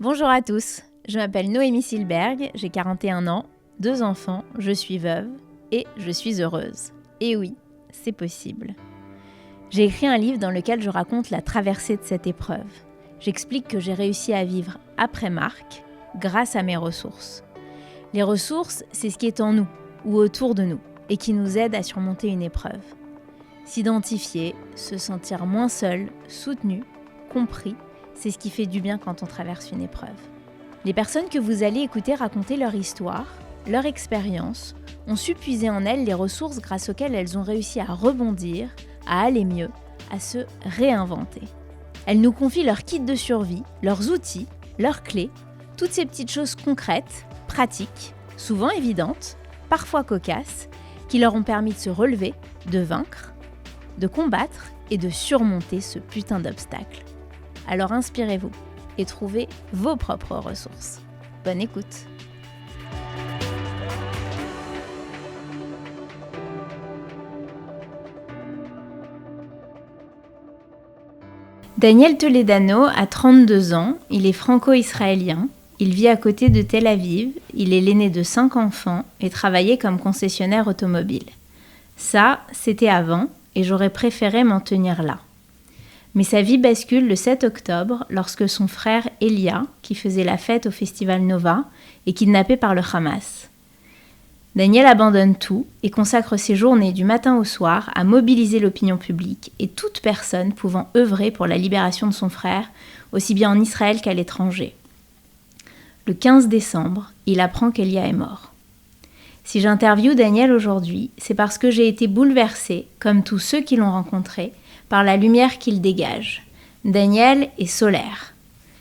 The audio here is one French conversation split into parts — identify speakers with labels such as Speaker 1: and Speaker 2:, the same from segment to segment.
Speaker 1: Bonjour à tous, je m'appelle Noémie Silberg, j'ai 41 ans, 2 enfants, je suis veuve et je suis heureuse. Et oui, c'est possible. J'ai écrit un livre dans lequel je raconte la traversée de cette épreuve. J'explique que j'ai réussi à vivre après Marc grâce à mes ressources. Les ressources, c'est ce qui est en nous ou autour de nous et qui nous aide à surmonter une épreuve. S'identifier, se sentir moins seul, soutenu, compris, c'est ce qui fait du bien quand on traverse une épreuve. Les personnes que vous allez écouter raconter leur histoire, leur expérience, ont su puiser en elles les ressources grâce auxquelles elles ont réussi à rebondir, à aller mieux, à se réinventer. Elles nous confient leur kit de survie, leurs outils, leurs clés, toutes ces petites choses concrètes, pratiques, souvent évidentes, parfois cocasses, qui leur ont permis de se relever, de vaincre, de combattre et de surmonter ce putain d'obstacle. Alors inspirez-vous et trouvez vos propres ressources. Bonne écoute. Daniel Toledano a 32 ans, il est franco-israélien, il vit à côté de Tel Aviv, il est l'aîné de 5 enfants et travaillait comme concessionnaire automobile. Ça, c'était avant et j'aurais préféré m'en tenir là. Mais sa vie bascule le 7 octobre lorsque son frère Elia, qui faisait la fête au festival Nova, est kidnappé par le Hamas. Daniel abandonne tout et consacre ses journées du matin au soir à mobiliser l'opinion publique et toute personne pouvant œuvrer pour la libération de son frère, aussi bien en Israël qu'à l'étranger. Le 15 décembre, il apprend qu'Elia est mort. Si j'interviewe Daniel aujourd'hui, c'est parce que j'ai été bouleversée, comme tous ceux qui l'ont rencontré, par la lumière qu'il dégage. Daniel est solaire.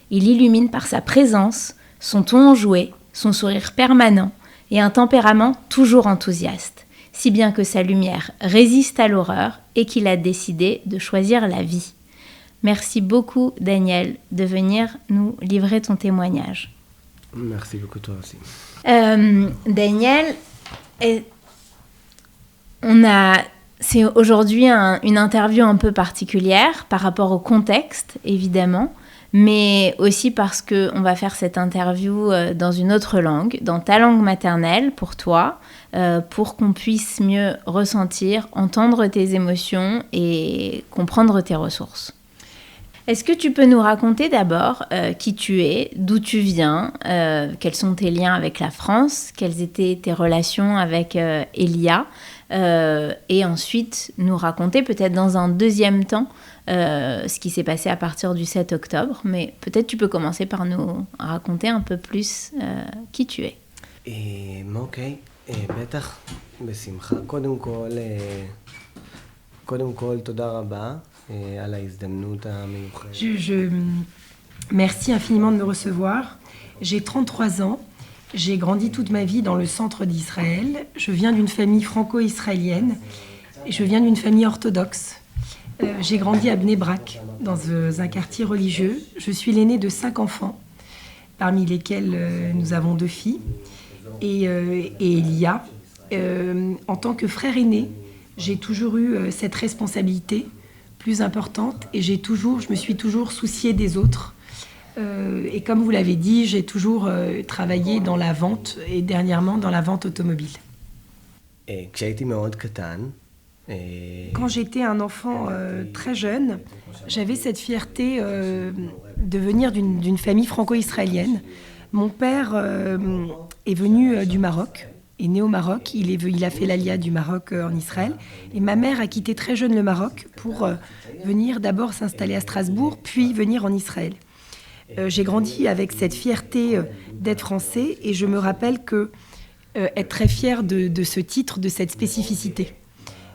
Speaker 1: Il illumine par sa présence, son ton enjoué, son sourire permanent et un tempérament toujours enthousiaste, si bien que sa lumière résiste à l'horreur et qu'il a décidé de choisir la vie. Merci beaucoup, Daniel, de venir nous livrer ton témoignage.
Speaker 2: Merci beaucoup, toi aussi.
Speaker 1: Daniel, c'est aujourd'hui une interview un peu particulière par rapport au contexte, évidemment, mais aussi parce qu'on va faire cette interview dans une autre langue, dans ta langue maternelle pour toi, pour qu'on puisse mieux ressentir, entendre tes émotions et comprendre tes ressources. Est-ce que tu peux nous raconter d'abord qui tu es, d'où tu viens, quels sont tes liens avec la France, quelles étaient tes relations avec Elia, et ensuite nous raconter peut-être dans un deuxième temps ce qui s'est passé à partir du 7 octobre, mais peut-être tu peux commencer par nous raconter un peu plus qui tu es.
Speaker 2: אוקיי, בטח, בשמחה. קודם כל, תודה רבה על ההזדמנות המיוחדת.
Speaker 3: Merci infiniment de me recevoir. J'ai 33 ans. J'ai grandi toute ma vie dans le centre d'Israël. Je viens d'une famille franco-israélienne et je viens d'une famille orthodoxe. J'ai grandi à Bnei Brak, dans un quartier religieux. Je suis l'aînée de 5 enfants, parmi lesquels nous avons 2 filles. Et Elia, en tant que frère aîné, j'ai toujours eu cette responsabilité plus importante et je me suis toujours souciée des autres. Et comme vous l'avez dit, j'ai toujours travaillé dans la vente et dernièrement dans la vente automobile.
Speaker 2: כשהייתי מאוד קטן,
Speaker 3: Quand j'étais un enfant très jeune, j'avais cette fierté de venir d'une famille franco-israélienne. Mon père est venu du Maroc, est né au Maroc, il a fait l'Aliyah du Maroc en Israël. Et ma mère a quitté très jeune le Maroc pour venir d'abord s'installer à Strasbourg, puis venir en Israël. J'ai grandi avec cette fierté d'être français et je me rappelle être très fière de ce titre, de cette spécificité.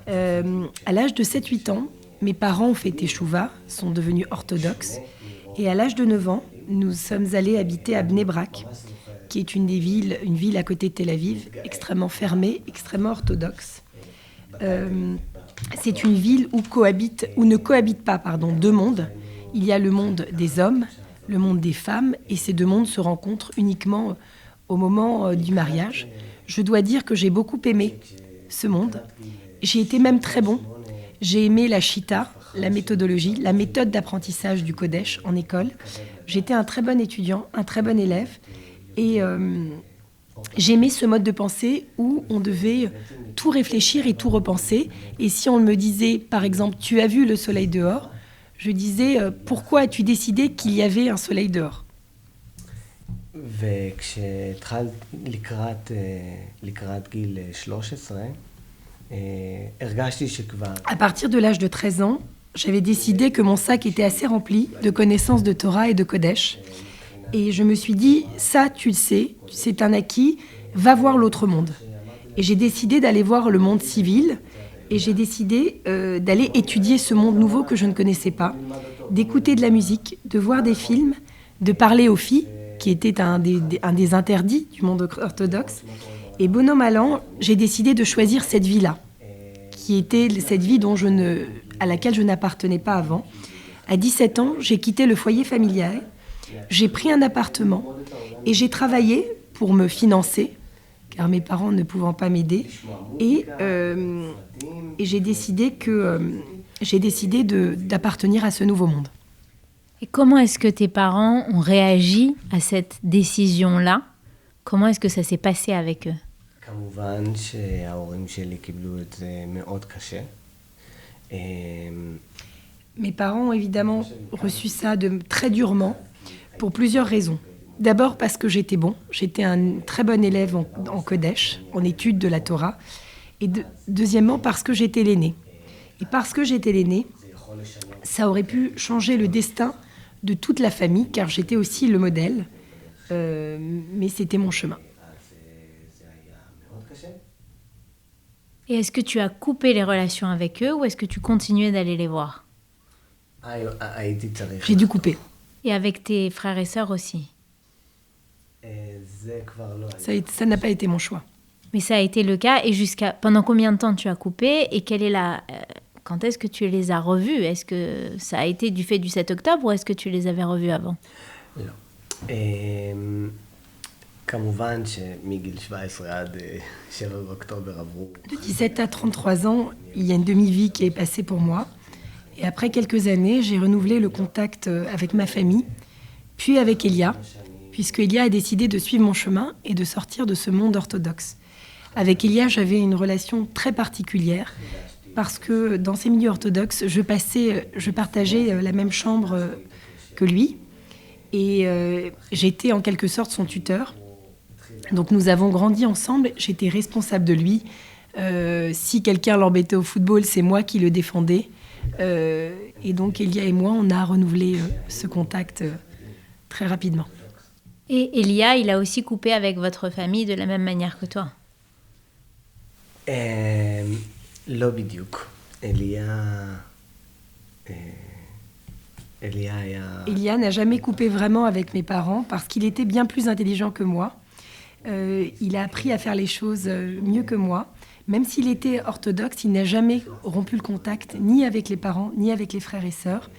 Speaker 3: À l'âge de 7-8 ans, mes parents ont fait teshuva, sont devenus orthodoxes. Et à l'âge de 9 ans, nous sommes allés habiter à Bnei Brak, qui est une ville à côté de Tel Aviv, extrêmement fermée, extrêmement orthodoxe. C'est une ville où ne cohabitent pas 2 mondes. Il y a le monde des hommes, le monde des femmes, et ces 2 mondes se rencontrent uniquement au moment du mariage. Je dois dire que j'ai beaucoup aimé ce monde. J'ai été même très bon. J'ai aimé la chita, la méthodologie, la méthode d'apprentissage du Kodesh en école. J'étais un très bon étudiant, un très bon élève. Et j'aimais ce mode de pensée où on devait tout réfléchir et tout repenser. Et si on me disait, par exemple, tu as vu le soleil dehors, je disais, pourquoi as-tu décidé qu'il y avait un soleil dehors?
Speaker 2: וכשהתחלת לקראת גיל 13, הרגשתי שכבר...
Speaker 3: À partir de l'âge de 13 ans, j'avais décidé que mon sac était assez rempli de connaissances de Torah et de Kodesh. Et je me suis dit, ça, tu le sais, c'est un acquis, va voir l'autre monde. Et j'ai décidé d'aller voir le monde civil, et j'ai décidé d'aller étudier ce monde nouveau que je ne connaissais pas, d'écouter de la musique, de voir des films, de parler aux filles, qui était un des interdits du monde orthodoxe. Et bon an, mal an, j'ai décidé de choisir cette vie-là, qui était cette vie à laquelle je n'appartenais pas avant. À 17 ans, j'ai quitté le foyer familial, j'ai pris un appartement et j'ai travaillé pour me financer, car mes parents ne pouvant pas m'aider. Et j'ai décidé d'appartenir à ce nouveau monde.
Speaker 1: Et comment est-ce que tes parents ont réagi à cette décision-là? Comment est-ce que ça s'est passé avec eux?
Speaker 2: כמובן שההורים שלי קיבלו את זה מאוד קשה.
Speaker 3: Mes parents ont évidemment reçu ça très durement, pour plusieurs raisons. D'abord parce que j'étais bon, j'étais un très bon élève en Kodesh, en études de la Torah. Et deuxièmement parce que j'étais l'aîné. Et parce que j'étais l'aîné, ça aurait pu changer le destin de toute la famille, car j'étais aussi le modèle, mais c'était mon chemin.
Speaker 1: Et est-ce que tu as coupé les relations avec eux ou est-ce que tu continuais d'aller les voir?
Speaker 3: J'ai dû couper.
Speaker 1: Et avec tes frères et sœurs aussi?
Speaker 3: Ça n'a pas été mon choix.
Speaker 1: Mais ça a été le cas. Et pendant combien de temps tu as coupé? Et quand est-ce que tu les as revus? Est-ce que ça a été du fait du 7 octobre ou est-ce que tu les avais revus avant?
Speaker 2: לא. כמובן שמגיל 17 עד 7 באוקטובר עברו.
Speaker 3: De 17 à 33 ans, il y a une demi-vie qui est passée pour moi. Et après quelques années, j'ai renouvelé le contact avec ma famille, puis avec Elia, puisque Elia a décidé de suivre mon chemin et de sortir de ce monde orthodoxe. Avec Elia, j'avais une relation très particulière, parce que dans ces milieux orthodoxes, je partageais la même chambre que lui, et j'étais en quelque sorte son tuteur. Donc nous avons grandi ensemble, j'étais responsable de lui. Si quelqu'un l'embêtait au football, c'est moi qui le défendais. Et donc Elia et moi, on a renouvelé ce contact très rapidement.
Speaker 1: Et Elia, il a aussi coupé avec votre famille de la même manière que toi?
Speaker 2: לא בדיוק.
Speaker 3: Elia n'a jamais coupé vraiment avec mes parents parce qu'il était bien plus intelligent que moi. Il a appris à faire les choses mieux que moi. Même s'il était orthodoxe, il n'a jamais rompu le contact ni avec les parents, ni avec les frères et sœurs.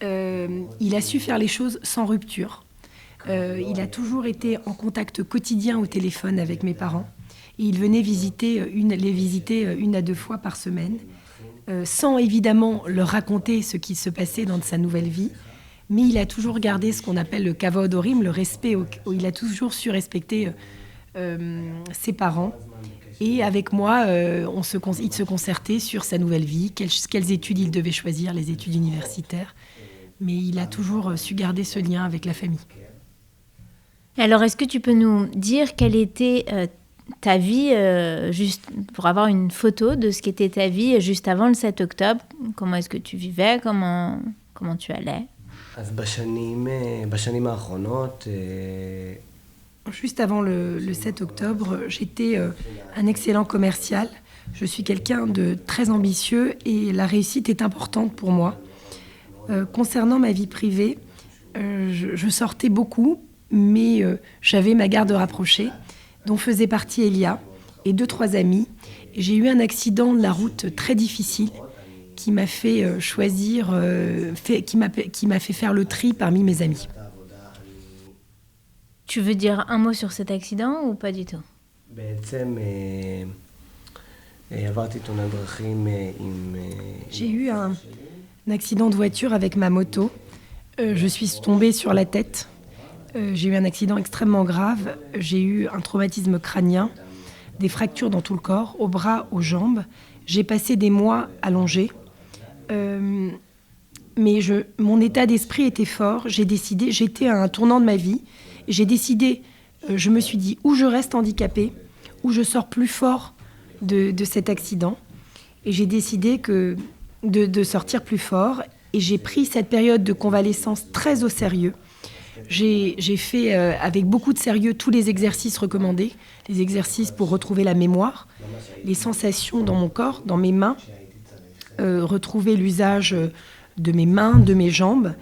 Speaker 3: Il a su faire les choses sans rupture. Il a toujours été en contact quotidien au téléphone avec mes parents. Et il venait les visiter 1 à 2 fois par semaine, sans évidemment leur raconter ce qui se passait dans sa nouvelle vie. Mais il a toujours gardé ce qu'on appelle le kavod horim, le respect. Il a toujours su respecter ses parents. Et avec moi, il se concertait sur sa nouvelle vie, quelles études il devait choisir, les études universitaires. Mais il a toujours su garder ce lien avec la famille.
Speaker 1: Alors, est-ce que tu peux nous dire quelle était ta vie, juste pour avoir une photo de ce qu'était ta vie juste avant le 7 octobre? Comment est-ce que tu vivais? Comment tu allais?
Speaker 2: אז בשנים האחרונות...
Speaker 3: Juste avant le 7 octobre, j'étais un excellent commercial. Je suis quelqu'un de très ambitieux et la réussite est importante pour moi. Concernant ma vie privée, je sortais beaucoup, mais j'avais ma garde rapprochée, dont faisait partie Elia et 2-3 amis. J'ai eu un accident de la route très difficile qui m'a fait qui m'a fait faire le tri parmi mes amis.
Speaker 1: Tu veux dire un mot sur cet accident ou pas du tout?
Speaker 2: בעצם עברתי תאונת דרכים עם...
Speaker 3: J'ai eu Un accident de voiture avec ma moto. Je suis tombée sur la tête. J'ai eu un accident extrêmement grave. J'ai eu un traumatisme crânien, des fractures dans tout le corps, aux bras, aux jambes. J'ai passé des mois allongée. Mais mon état d'esprit était fort. J'étais à un tournant de ma vie. J'ai décidé, je me suis dit, ou je reste handicapée, ou je sors plus fort de cet accident. Et j'ai décidé de sortir plus fort. Et j'ai pris cette période de convalescence très au sérieux. J'ai fait avec beaucoup de sérieux tous les exercices recommandés, les exercices pour retrouver la mémoire, les sensations dans mon corps, dans mes mains, retrouver l'usage de mes mains, de mes jambes.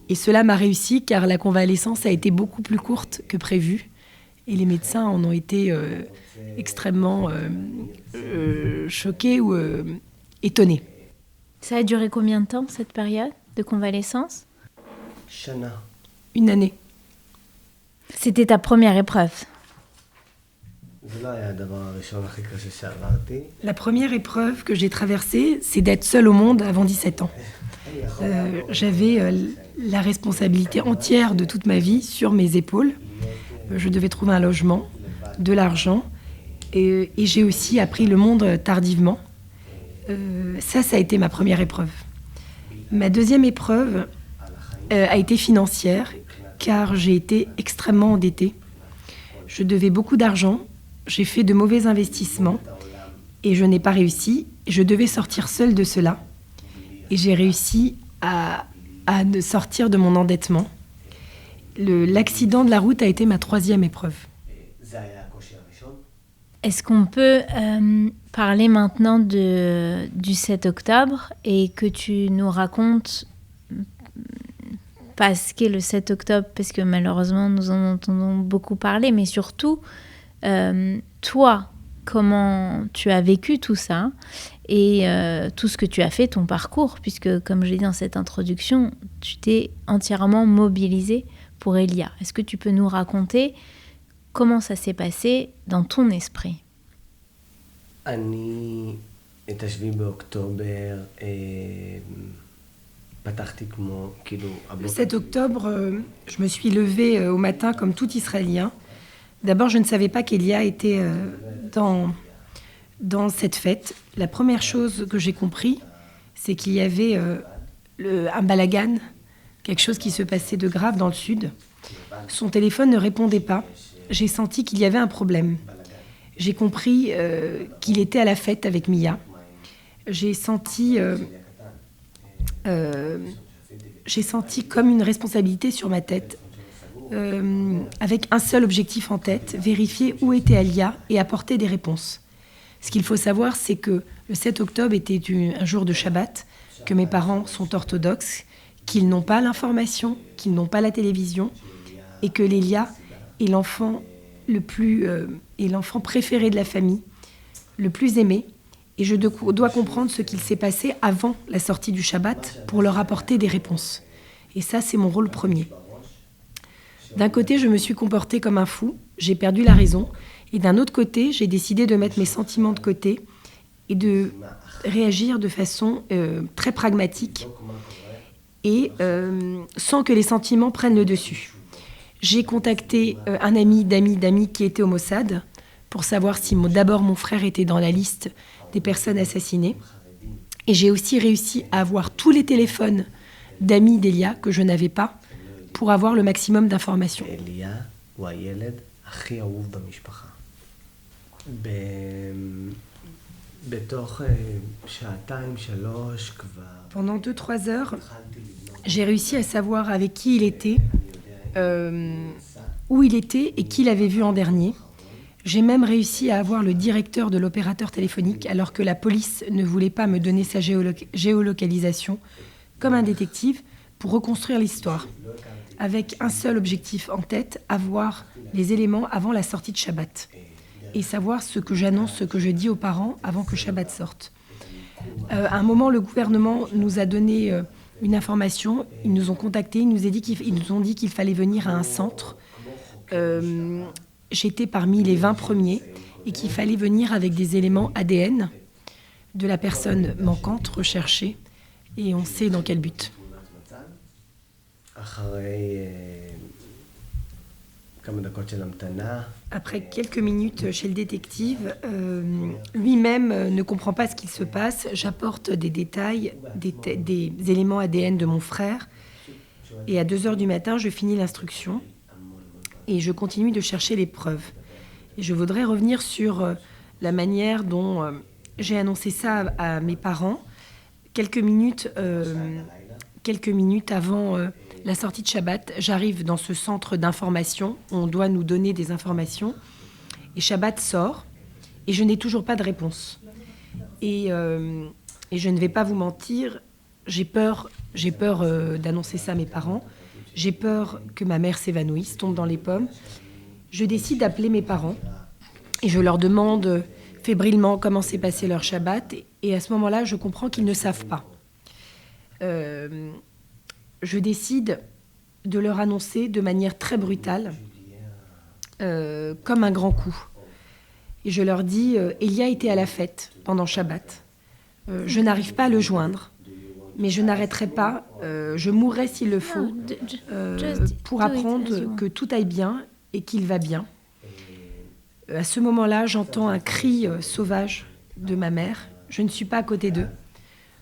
Speaker 3: Et cela m'a réussi car la convalescence a été beaucoup plus courte que prévu. Et les médecins en ont été extrêmement choqués ou étonnés.
Speaker 1: Ça a duré combien de temps, cette période de convalescence?
Speaker 2: Shana.
Speaker 3: 1 année.
Speaker 1: C'était ta première épreuve.
Speaker 3: La première épreuve que j'ai traversée, c'est d'être seule au monde avant 17 ans. J'avais la responsabilité entière de toute ma vie sur mes épaules. Je devais trouver un logement, de l'argent. Et j'ai aussi appris le monde tardivement. Ça a été ma première épreuve. Ma deuxième épreuve a été financière, car j'ai été extrêmement endettée. Je devais beaucoup d'argent, j'ai fait de mauvais investissements et je n'ai pas réussi. Je devais sortir seule de cela. Et j'ai réussi à sortir de mon endettement. L'accident de la route a été ma troisième épreuve.
Speaker 1: Est-ce qu'on peut parler maintenant du 7 octobre et que tu nous racontes pas ce qu'est le 7 octobre, parce que malheureusement nous en entendons beaucoup parler, mais surtout, toi, comment tu as vécu tout ça et tout ce que tu as fait, ton parcours, puisque comme je l'ai dit dans cette introduction, tu t'es entièrement mobilisée pour Elia. Est-ce que tu peux nous raconter comment ça s'est passé dans ton esprit?
Speaker 2: Le
Speaker 3: 7 octobre, je me suis levée au matin comme tout Israélien. D'abord, je ne savais pas qu'Elia était dans cette fête. La première chose que j'ai compris, c'est qu'il y avait un balagan, quelque chose qui se passait de grave dans le sud. Son téléphone ne répondait pas. J'ai senti qu'il y avait un problème. J'ai compris qu'il était à la fête avec Mia. J'ai senti comme une responsabilité sur ma tête, avec un seul objectif en tête, vérifier où était Elia et apporter des réponses. Ce qu'il faut savoir, c'est que le 7 octobre était un jour de Shabbat, que mes parents sont orthodoxes, qu'ils n'ont pas l'information, qu'ils n'ont pas la télévision, et que Lélia est l'enfant est l'enfant préféré de la famille, le plus aimé. Et je dois comprendre ce qu'il s'est passé avant la sortie du Shabbat pour leur apporter des réponses. Et ça, c'est mon rôle premier. D'un côté, je me suis comportée comme un fou, j'ai perdu la raison. Et d'un autre côté, j'ai décidé de mettre mes sentiments de côté et de réagir de façon très pragmatique et sans que les sentiments prennent le dessus. J'ai contacté un ami d'amis qui était au Mossad pour savoir si d'abord mon frère était dans la liste des personnes assassinées. Et j'ai aussi réussi à avoir tous les téléphones d'amis d'Elia que je n'avais pas pour avoir le maximum d'informations. Pendant 2-3 heures, j'ai réussi à savoir avec qui il était, où il était et qui l'avait vu en dernier. J'ai même réussi à avoir le directeur de l'opérateur téléphonique alors que la police ne voulait pas me donner sa géolocalisation comme un détective pour reconstruire l'histoire. Avec un seul objectif en tête, avoir les éléments avant la sortie de Shabbat et savoir ce que j'annonce, ce que je dis aux parents avant que Shabbat sorte. À un moment, le gouvernement nous a donné une information, ils nous ont contactés, ils nous ont dit qu'il fallait venir à un centre. J'étais parmi les 20 premiers et qu'il fallait venir avec des éléments ADN de la personne manquante, recherchée, Et on sait dans quel but. Après quelques minutes chez le détective, lui-même ne comprend pas ce qu'il se passe. J'apporte des détails, des éléments ADN de mon frère. Et à 2h du matin, je finis l'instruction et je continue de chercher les preuves. Et je voudrais revenir sur la manière dont j'ai annoncé ça à mes parents quelques minutes avant la sortie de Shabbat. J'arrive dans ce centre d'information. On doit nous donner des informations. Et Shabbat sort et je n'ai toujours pas de réponse. Et je ne vais pas vous mentir, j'ai peur d'annoncer ça à mes parents. J'ai peur que ma mère s'évanouisse, tombe dans les pommes. Je décide d'appeler mes parents et je leur demande fébrilement comment s'est passé leur Shabbat. Et à ce moment-là, je comprends qu'ils ne savent pas. Je décide de leur annoncer de manière très brutale, comme un grand coup. Et je leur dis, Elia était à la fête pendant Shabbat. Je n'arrive pas à le joindre, mais je n'arrêterai pas, je mourrai s'il le faut, pour apprendre que tout aille bien et qu'il va bien. À ce moment-là, j'entends un cri sauvage de ma mère. Je ne suis pas à côté d'eux.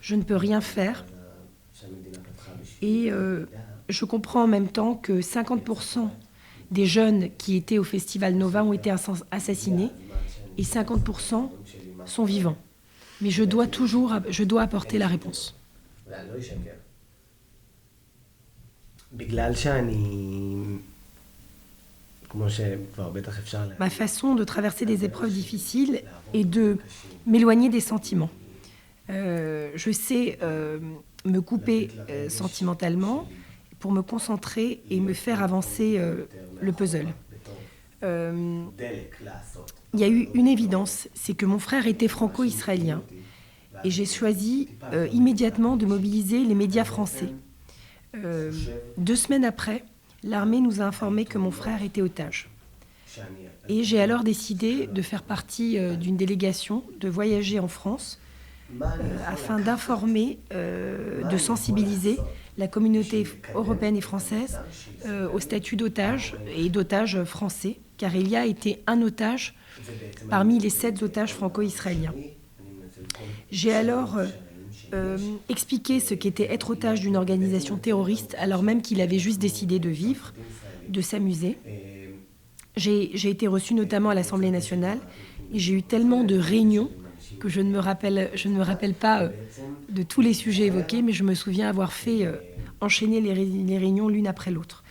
Speaker 3: Je ne peux rien faire. Et je comprends en même temps que 50% des jeunes qui étaient au Festival Nova ont été assassinés et 50% sont vivants. Mais je dois apporter la réponse. Ma façon de traverser des épreuves difficiles est de m'éloigner des sentiments. Je sais me couper sentimentalement pour me concentrer et me faire avancer le puzzle. Il y a eu une évidence, c'est que mon frère était franco-israélien et j'ai choisi immédiatement de mobiliser les médias français. 2 semaines après, l'armée nous a informé que mon frère était otage. Et j'ai alors décidé de faire partie d'une délégation, de voyager en France afin d'informer, de sensibiliser la communauté européenne et française au statut d'otage et d'otage français, car il y a été un otage parmi les 7 otages franco-israéliens. J'ai alors expliqué ce qu'était être otage d'une organisation terroriste, alors même qu'il avait juste décidé de vivre, de s'amuser. J'ai été reçue notamment à l'Assemblée nationale et j'ai eu tellement de réunions que je ne me rappelle pas de tous les sujets évoqués, mais je me souviens avoir fait enchaîner les réunions l'une après l'autre.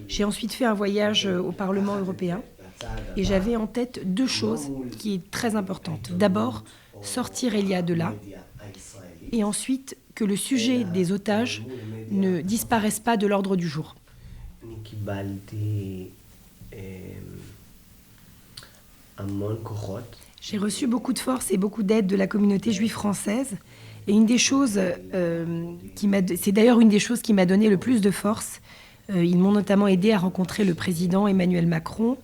Speaker 3: J'ai ensuite fait un voyage au Parlement européen et j'avais en tête 2 choses qui sont très importantes. D'abord, sortir Elia de là, et ensuite que le sujet des otages ne disparaisse pas de l'ordre du jour. J'ai reçu beaucoup de force et beaucoup d'aide de la communauté juive française. Et une des choses c'est d'ailleurs une des choses qui m'a donné le plus de force. Ils m'ont notamment aidé à rencontrer le président Emmanuel Macron,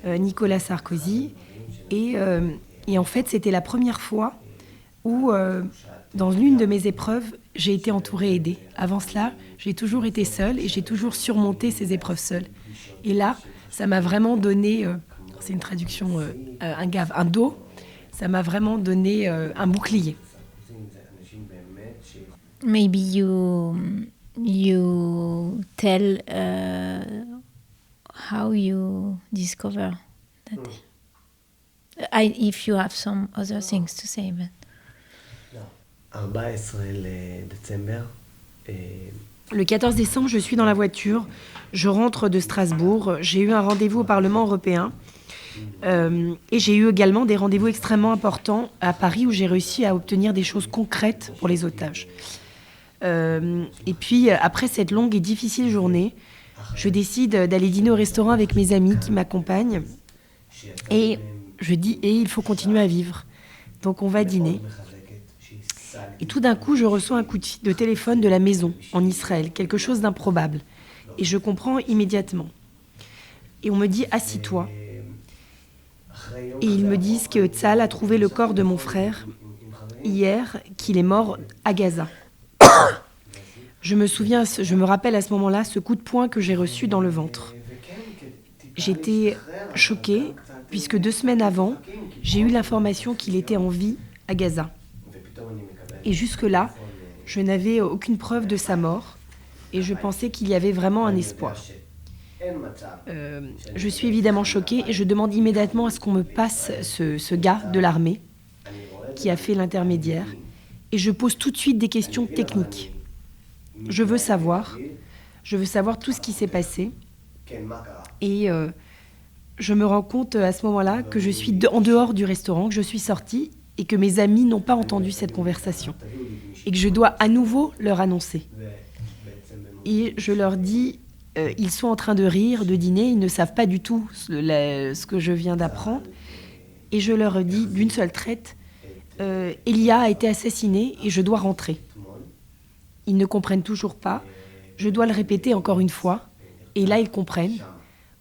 Speaker 3: Nicolas Sarkozy. Et en fait, c'était la première fois où, dans l'une de mes épreuves, j'ai été entourée et aidée. Avant cela, j'ai toujours été seule et j'ai toujours surmonté ces épreuves seule. Et là, ça m'a vraiment donné, c'est une traduction, un dos, ça m'a vraiment donné un bouclier.
Speaker 1: Maybe you tell how you discover that. If you have some other things to say, but.
Speaker 3: Le 14 décembre, je suis dans la voiture. Je rentre de Strasbourg. J'ai eu un rendez-vous au Parlement européen. Et j'ai eu également des rendez-vous extrêmement importants à Paris où j'ai réussi à obtenir des choses concrètes pour les otages. Et puis, après cette longue et difficile journée, je décide d'aller dîner au restaurant avec mes amis qui m'accompagnent. Et je dis, il faut continuer à vivre. Donc on va dîner. Et tout d'un coup, je reçois un coup de téléphone de la maison en Israël, quelque chose d'improbable. Et je comprends immédiatement. Et on me dit, assis-toi. Et ils me disent que Tzahal a trouvé le corps de mon frère hier, qu'il est mort à Gaza. Je me rappelle à ce moment-là ce coup de poing que j'ai reçu dans le ventre. J'étais choquée puisque 2 semaines avant, j'ai eu l'information qu'il était en vie à Gaza. Et jusque-là, je n'avais aucune preuve de sa mort et je pensais qu'il y avait vraiment un espoir. Je suis évidemment choquée et je demande immédiatement à ce qu'on me passe ce gars de l'armée qui a fait l'intermédiaire et je pose tout de suite des questions techniques. Je veux savoir tout ce qui s'est passé et je me rends compte à ce moment-là que je suis en dehors du restaurant, que je suis sortie et que mes amis n'ont pas entendu cette conversation et que je dois à nouveau leur annoncer. Et je leur dis, ils sont en train de rire, de dîner, ils ne savent pas du tout ce que je viens d'apprendre. Et je leur dis d'une seule traite, Elia a été assassiné et je dois rentrer. Ils ne comprennent toujours pas. Je dois le répéter encore une fois. Et là, ils comprennent.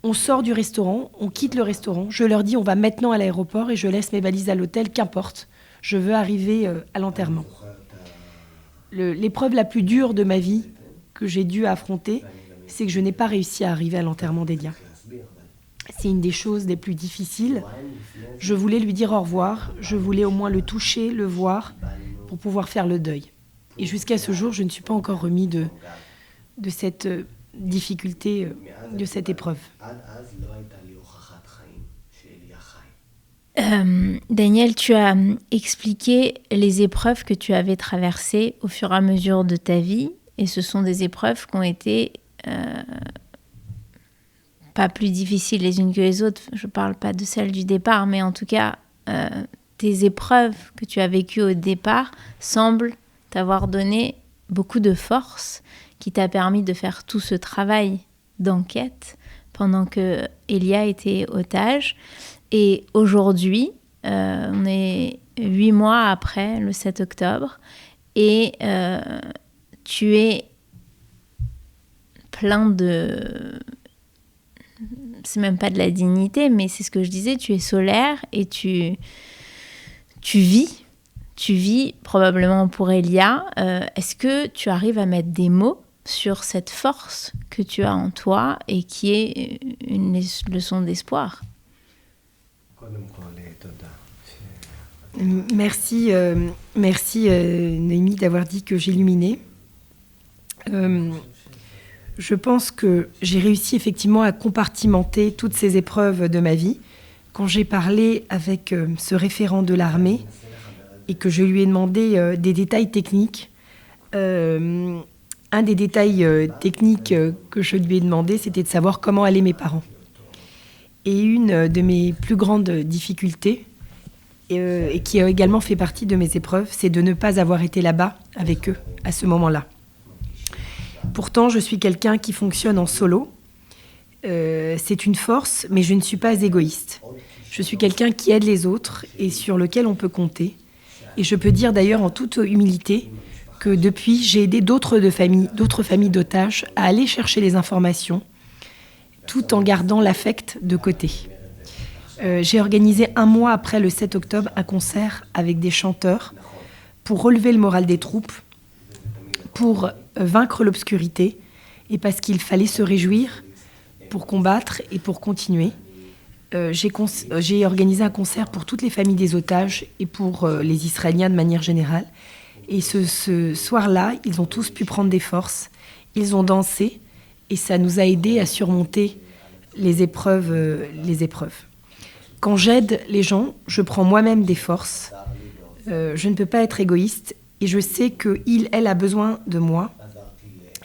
Speaker 3: On sort du restaurant, on quitte le restaurant. Je leur dis, on va maintenant à l'aéroport et je laisse mes valises à l'hôtel, qu'importe. Je veux arriver à l'enterrement. L'épreuve la plus dure de ma vie que j'ai dû affronter, c'est que je n'ai pas réussi à arriver à l'enterrement d'Elia. C'est une des choses les plus difficiles. Je voulais lui dire au revoir, je voulais au moins le toucher, le voir, pour pouvoir faire le deuil. Et jusqu'à ce jour, je ne suis pas encore remis de cette difficulté, de cette épreuve.
Speaker 1: Daniel, tu as expliqué les épreuves que tu avais traversées au fur et à mesure de ta vie, et ce sont des épreuves qui ont été pas plus difficiles les unes que les autres. Je ne parle pas de celles du départ, mais en tout cas, tes épreuves que tu as vécues au départ semblent t'avoir donné beaucoup de force qui t'a permis de faire tout ce travail d'enquête pendant que Elia était otage. Et aujourd'hui, on est 8 mois après le 7 octobre et tu es plein de... C'est même pas de la dignité, mais c'est ce que je disais, tu es solaire et tu vis. Tu vis probablement pour Elia. Est-ce que tu arrives à mettre des mots sur cette force que tu as en toi et qui est une leçon d'espoir?
Speaker 3: Merci Noémie d'avoir dit que j'illuminais. Je pense que j'ai réussi effectivement à compartimenter toutes ces épreuves de ma vie. Quand j'ai parlé avec ce référent de l'armée et que je lui ai demandé des détails techniques, un des détails techniques que je lui ai demandé, c'était de savoir comment allaient mes parents. Et une de mes plus grandes difficultés, et qui a également fait partie de mes épreuves, c'est de ne pas avoir été là-bas avec eux à ce moment-là. Pourtant, je suis quelqu'un qui fonctionne en solo. C'est une force, mais je ne suis pas égoïste. Je suis quelqu'un qui aide les autres et sur lequel on peut compter. Et je peux dire d'ailleurs en toute humilité que depuis, j'ai aidé d'autres familles d'otages à aller chercher les informations, tout en gardant l'affect de côté. J'ai organisé 1 mois après le 7 octobre un concert avec des chanteurs pour relever le moral des troupes, pour vaincre l'obscurité et parce qu'il fallait se réjouir pour combattre et pour continuer. J'ai organisé un concert pour toutes les familles des otages et pour les Israéliens de manière générale. Et ce soir-là, ils ont tous pu prendre des forces, ils ont dansé et ça nous a aidés à surmonter les épreuves. Quand j'aide les gens, je prends moi-même des forces. Je ne peux pas être égoïste et je sais qu'elle a besoin de moi.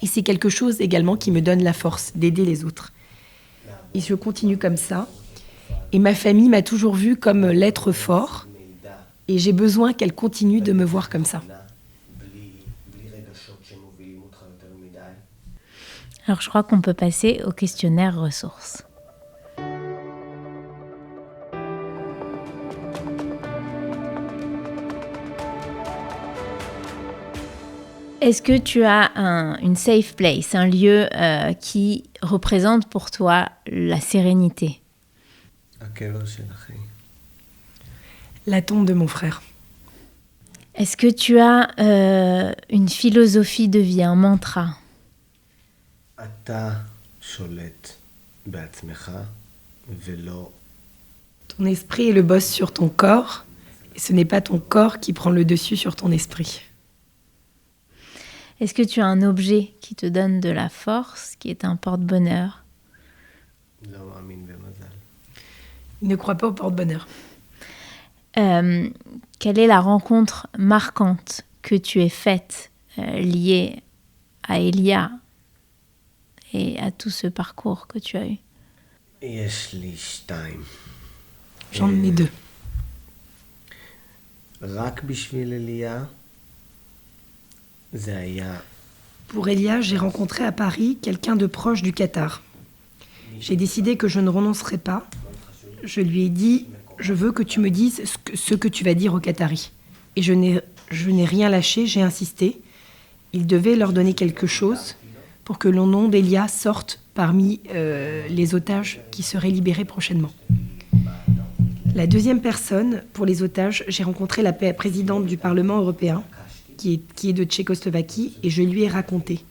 Speaker 3: Et c'est quelque chose également qui me donne la force d'aider les autres. Et je continue comme ça. Et ma famille m'a toujours vue comme l'être fort. Et j'ai besoin qu'elle continue de me voir comme ça.
Speaker 1: Alors je crois qu'on peut passer au questionnaire ressources. Est-ce que tu as une safe place, un lieu qui représente pour toi la sérénité?
Speaker 3: La tombe de mon frère.
Speaker 1: Est-ce que tu as une philosophie de vie, un mantra?
Speaker 2: אתה שולט בעצמך ולא...
Speaker 3: Ton esprit est le boss sur ton corps, et ce n'est pas ton corps qui prend le dessus sur ton esprit.
Speaker 1: Est-ce que tu as un objet qui te donne de la force, qui est un porte-bonheur?
Speaker 2: לא מאמין במזל.
Speaker 3: Il ne croit pas au porte-bonheur.
Speaker 1: Quelle est la rencontre marquante que tu aies faite liée à Elia et à tout ce parcours que tu as eu?
Speaker 2: יש לי שתיים.
Speaker 3: J'en ai deux.
Speaker 2: רק בשביל אליה, זה היה...
Speaker 3: Pour Elia, j'ai rencontré à Paris quelqu'un de proche du Qatar. J'ai décidé que je ne renoncerai pas. Je lui ai dit, je veux que tu me dises ce que tu vas dire aux Qataris. Et je n'ai rien lâché, j'ai insisté. Il devait leur donner quelque chose pour que le nom d'Elia sorte parmi les otages qui seraient libérés prochainement. La deuxième personne, pour les otages, j'ai rencontré la présidente du Parlement européen, qui est de Tchécoslovaquie, et je lui ai raconté.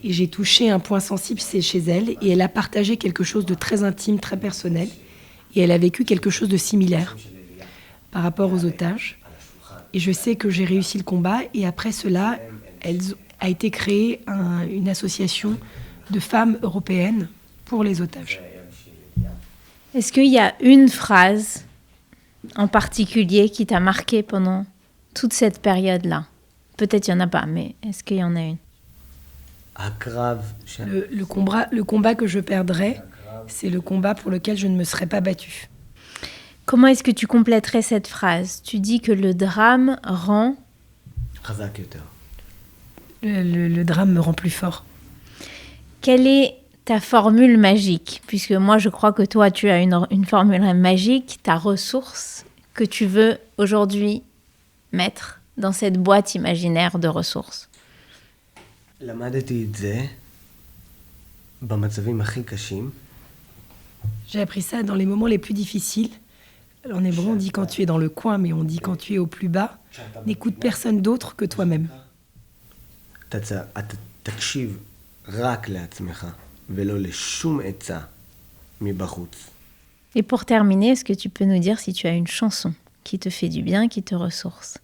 Speaker 3: Et j'ai touché un point sensible, c'est chez elle, et elle a partagé quelque chose de très intime, très personnel, et elle a vécu quelque chose de similaire par rapport aux otages. Et je sais que j'ai réussi le combat, et après cela, elle a été créée une association de femmes européennes pour les otages.
Speaker 1: Est-ce qu'il y a une phrase en particulier qui t'a marqué pendant toute cette période-là? Peut-être il n'y en a pas, mais est-ce qu'il y en a une?
Speaker 2: הקרב...
Speaker 3: Le combat que je perdrais, c'est le combat pour lequel je ne me serais pas battue.
Speaker 1: Comment est-ce que tu compléterais cette phrase? Tu dis que le drame rend...
Speaker 2: חזק יותר.
Speaker 3: Le drame me rend plus fort.
Speaker 1: Quelle est ta formule magique? Puisque moi, je crois que toi, tu as une formule magique, ta ressource que tu veux aujourd'hui mettre dans cette boîte imaginaire de ressources.
Speaker 2: למדתי את זה במצבים הכי קשים.
Speaker 3: J'ai appris ça dans les moments les plus difficiles. En hébreu, on dit quand tu es dans le coin, mais on dit quand tu es au plus bas. N'écoute personne d'autre que toi-même.
Speaker 2: אתה תקשיב רק לעצמך ולא לשום עצה מבחוץ.
Speaker 1: Et pour terminer, est-ce que tu peux nous dire si tu as une chanson qui te fait du bien, qui te ressource?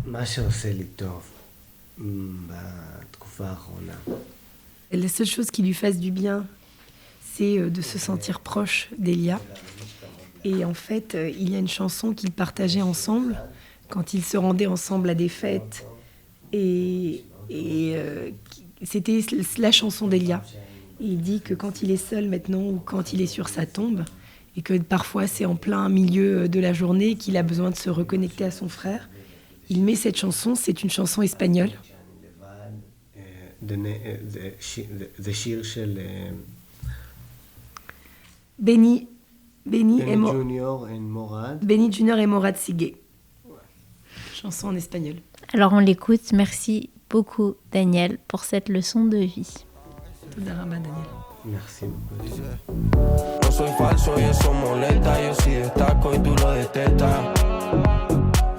Speaker 2: מה שעושה לי טוב בתקופה האחרונה.
Speaker 3: La seule chose qui lui fasse du bien, c'est de se sentir proche d'Elia. Et en fait, il y a une chanson qu'ils partageaient ensemble quand ils se rendaient ensemble à des fêtes. Et c'était la chanson d'Elia. Il dit que quand il est seul maintenant ou quand il est sur sa tombe, et que parfois c'est en plein milieu de la journée qu'il a besoin de se reconnecter à son frère, il met cette chanson, c'est une chanson espagnole.
Speaker 2: זה שיר של...
Speaker 3: Benny Junior et Morad Sigue. Chanson en espagnol.
Speaker 1: Alors on l'écoute. Merci beaucoup Daniel pour cette leçon de vie.
Speaker 3: Toda rabba, Daniel.
Speaker 2: Merci beaucoup.
Speaker 4: No soy falso y eso molesta, yo sí destaco y tú lo detestas.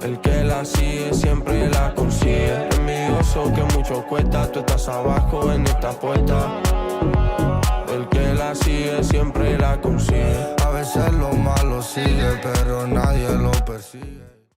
Speaker 4: El que la sigue siempre la consigue. Envidioso que mucho cuesta, tú estás abajo en esta puerta. El que la sigue siempre la consigue.
Speaker 5: A veces lo malo sigue, pero nadie lo persigue.